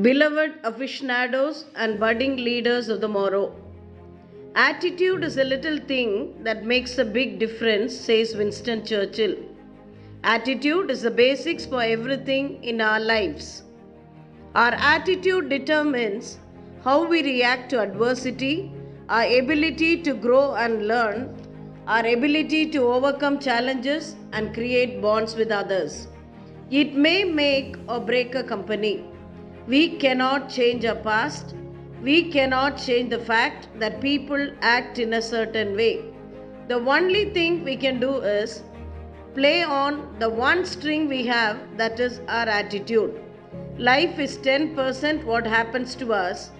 Beloved aficionados and budding leaders of the morrow, attitude is a little thing that makes a big difference, says Winston Churchill. Attitude is the basics for everything in our lives. Our attitude determines how we react to adversity, our ability to grow and learn, our ability to overcome challenges and create bonds with others. It may make or break a company. We cannot change our past. We cannot change the fact that people act in a certain way. The only thing we can do is play on the one string we have, that is our attitude. Life is 10% what happens to us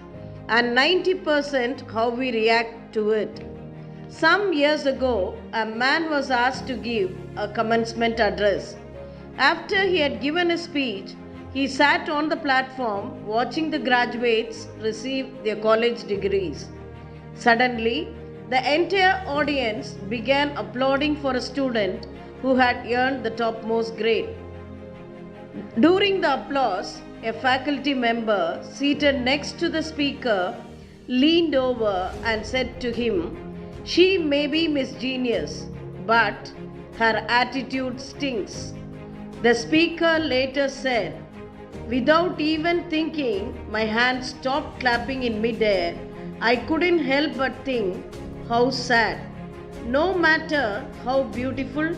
and 90% how we react to it. Some years ago, a man was asked to give a commencement address. After he had given a speech, he sat on the platform watching the graduates receive their college degrees. Suddenly, the entire audience began applauding for a student who had earned the topmost grade. During the applause, a faculty member seated next to the speaker leaned over and said to him, "She may be Miss Genius, but her attitude stinks." The speaker later said, "Without even thinking, my hands stopped clapping in midair. I couldn't help but think, how sad. No matter how beautiful,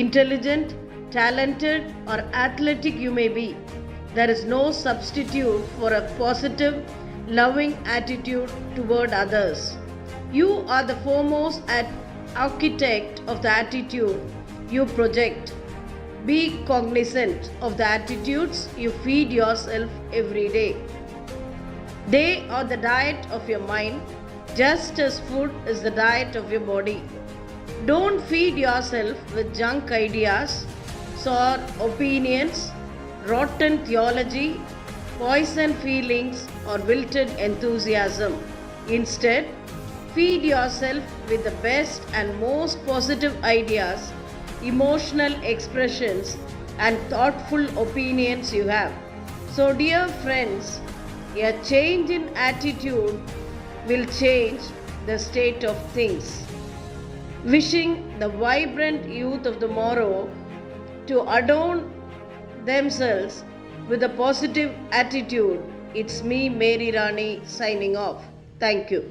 intelligent, talented, or athletic you may be, there is no substitute for a positive, loving attitude toward others. You are the foremost architect of the attitude you project. Be cognizant of the attitudes you feed yourself every day. They are the diet of your mind, just as food is the diet of your body. Don't feed yourself with junk ideas, sour opinions, rotten theology, poison feelings, or wilted enthusiasm. Instead, feed yourself with the best and most positive ideas, emotional expressions, and thoughtful opinions you have. So, dear friends, a change in attitude will change the state of things. Wishing the vibrant youth of tomorrow to adorn themselves with a positive attitude. It's me, Mary Rani, signing off. Thank you.